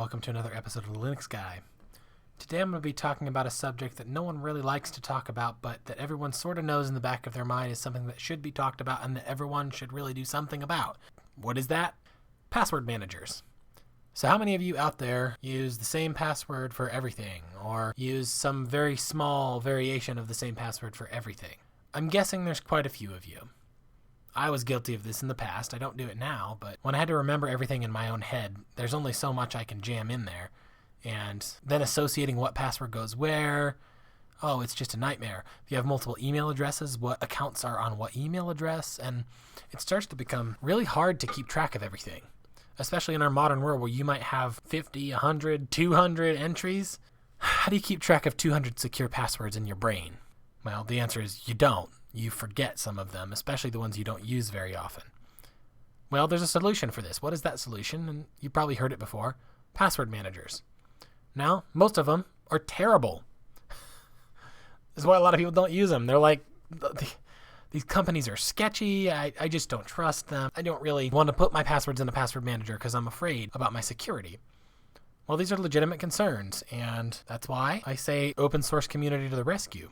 welcome to another episode of the Linux Guy. Today I'm going to be talking about a subject that no one really likes to talk about, but that everyone sort of knows in the back of their mind is something that should be talked about and that everyone should really do something about. What is that? Password managers. So how many of you out there use the same password for everything, or use some very small variation of the same password for everything? I'm guessing there's quite a few of you. I was guilty of this in the past. I don't do it now, but when I had to remember everything in my own head, there's only so much I can jam in there. And then associating what password goes where, oh, it's just a nightmare. If you have multiple email addresses, what accounts are on what email address, and it starts to become really hard to keep track of everything, especially in our modern world where you might have 50, 100, 200 entries. How do you keep track of 200 secure passwords in your brain? Well, the answer is you don't. You forget some of them, especially the ones you don't use very often. Well, there's a solution for this. What is that solution? And you probably heard it before. Password managers. Now, most of them are terrible. This is why a lot of people don't use them. They're like, these companies are sketchy. I just don't trust them. I don't really want to put my passwords in a password manager because I'm afraid about my security. Well, these are legitimate concerns, and that's why I say open source community to the rescue.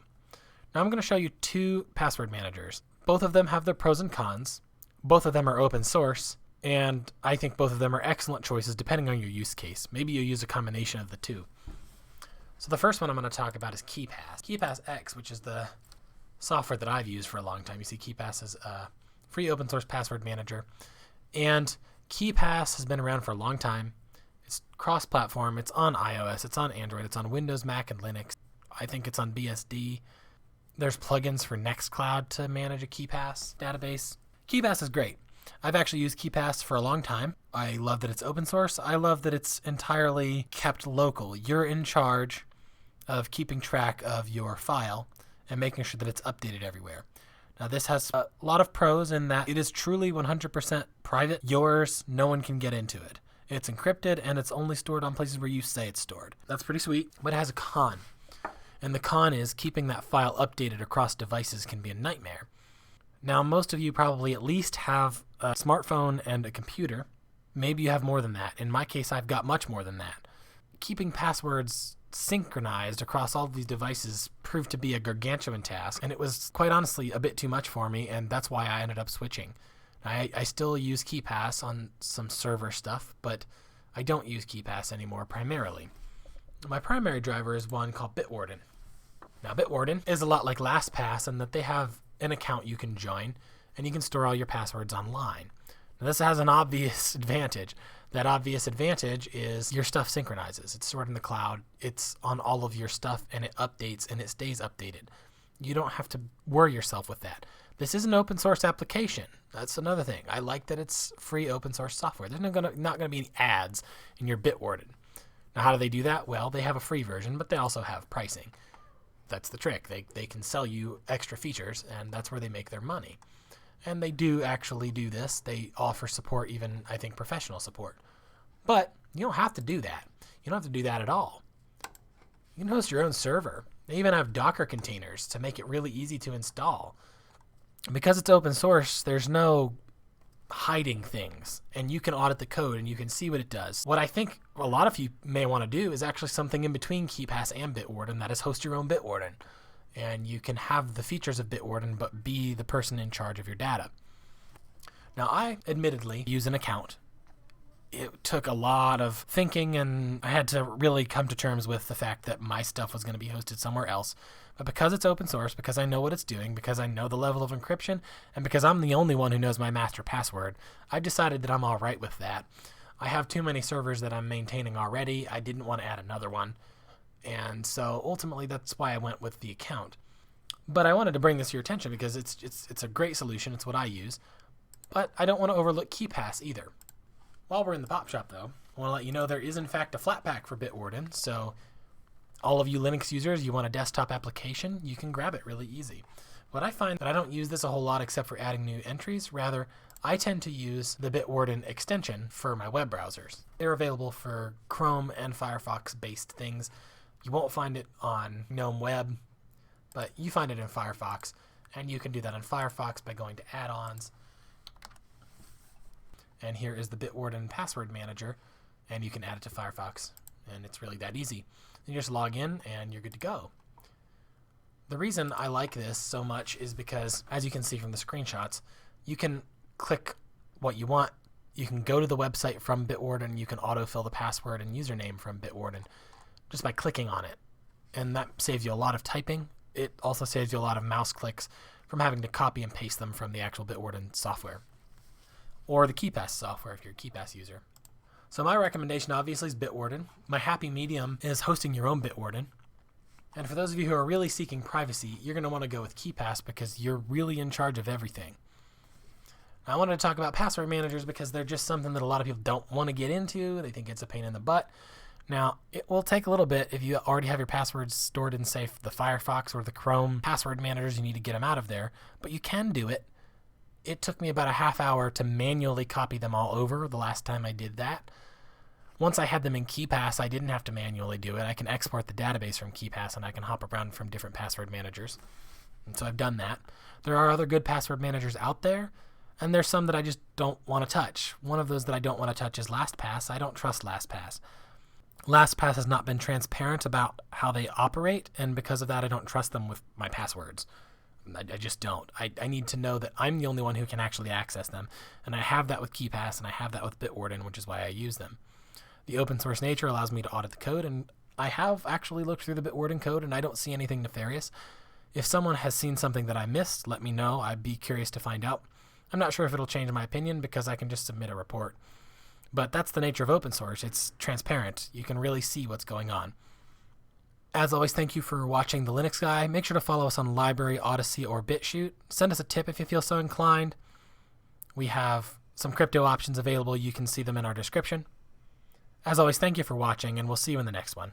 Now I'm going to show you two password managers. Both of them have their pros and cons. Both of them are open source, and I think both of them are excellent choices depending on your use case. Maybe you use a combination of the two. So the first one I'm going to talk about is Keepass. Keepass X, which is the software that I've used for a long time. You see, Keepass is a free open source password manager, and Keepass has been around for a long time. It's cross-platform. It's on iOS. It's on Android. It's on Windows, Mac, and Linux. I think it's on BSD. There's plugins for Nextcloud to manage a Keepass database. Keepass is great. I've actually used Keepass for a long time. I love that it's open source. I love that it's entirely kept local. You're in charge of keeping track of your file and making sure that it's updated everywhere. Now, this has a lot of pros in that it is truly 100% private. Yours, no one can get into it. It's encrypted, and it's only stored on places where you say it's stored. That's pretty sweet, but it has a con. And the con is keeping that file updated across devices can be a nightmare. Now, most of you probably at least have a smartphone and a computer. Maybe you have more than that. In my case, I've got much more than that. Keeping passwords synchronized across all of these devices proved to be a gargantuan task, and it was quite honestly a bit too much for me, and that's why I ended up switching. I still use Keepass on some server stuff, but I don't use Keepass anymore primarily. My primary driver is one called Bitwarden. Now, Bitwarden is a lot like LastPass in that they have an account you can join, and you can store all your passwords online. Now, this has an obvious advantage. That obvious advantage is your stuff synchronizes. It's stored in the cloud. It's on all of your stuff, and it updates, and it stays updated. You don't have to worry yourself with that. This is an open source application. That's another thing. I like that it's free open source software. There's not going to be any ads in your Bitwarden. Now, how do they do that? Well, they have a free version, but they also have pricing. That's the trick. They can sell you extra features, and that's where they make their money. And they do actually do this. They offer support, even, I think, professional support. But you don't have to do that. You don't have to do that at all. You can host your own server. They even have Docker containers to make it really easy to install. Because it's open source, there's no hiding things, and you can audit the code and you can see what it does. What I think a lot of you may want to do is actually something in between Keepass and Bitwarden, that is host your own Bitwarden. And you can have the features of Bitwarden but be the person in charge of your data. Now, I admittedly use an account. It took a lot of thinking, and I had to really come to terms with the fact that my stuff was going to be hosted somewhere else. But because it's open source, because I know what it's doing, because I know the level of encryption, and because I'm the only one who knows my master password, I've decided that I'm all right with that. I have too many servers that I'm maintaining already. I didn't want to add another one. And so ultimately, that's why I went with the account. But I wanted to bring this to your attention because it's a great solution. It's what I use. But I don't want to overlook Keepass either. While we're in the pop shop, though, I want to let you know there is, in fact, a Flatpak for Bitwarden. So all of you Linux users, you want a desktop application, you can grab it really easy. But I find that I don't use this a whole lot except for adding new entries. Rather, I tend to use the Bitwarden extension for my web browsers. They're available for Chrome and Firefox-based things. You won't find it on GNOME Web, but you find it in Firefox, and you can do that in Firefox by going to add-ons. And here is the Bitwarden password manager. and you can add it to Firefox, and it's really that easy. You just log in and you're good to go. The reason I like this so much is because, as you can see from the screenshots, you can click what you want. You can go to the website from Bitwarden. You can autofill the password and username from Bitwarden just by clicking on it. And that saves you a lot of typing. It also saves you a lot of mouse clicks from having to copy and paste them from the actual Bitwarden software. Or the Keepass software if you're a Keepass user. So my recommendation obviously is Bitwarden. My happy medium is hosting your own Bitwarden. And for those of you who are really seeking privacy, you're going to want to go with Keepass because you're really in charge of everything. Now, I wanted to talk about password managers because they're just something that a lot of people don't want to get into. They think it's a pain in the butt. Now, it will take a little bit if you already have your passwords stored in, say, the Firefox or the Chrome password managers. You need to get them out of there, but you can do it. It took me about a half hour to manually copy them all over the last time I did that. Once I had them in Keepass, I didn't have to manually do it. I can export the database from Keepass, and I can hop around from different password managers. And so I've done that. There are other good password managers out there, and there's some that I just don't want to touch. One of those that I don't want to touch is LastPass. I don't trust LastPass. LastPass has not been transparent about how they operate, and because of that, I don't trust them with my passwords. I just don't. I need to know that I'm the only one who can actually access them, and I have that with Keepass, and I have that with Bitwarden, which is why I use them. The open source nature allows me to audit the code, and I have actually looked through the Bitwarden code, and I don't see anything nefarious. If someone has seen something that I missed, let me know. I'd be curious to find out. I'm not sure if it'll change my opinion because I can just submit a report. But that's the nature of open source. It's transparent. You can really see what's going on. As always, thank you for watching The Linux Guy. Make sure to follow us on Library, Odysee, or BitChute. Send us a tip if you feel so inclined. We have some crypto options available. You can see them in our description. As always, thank you for watching, and we'll see you in the next one.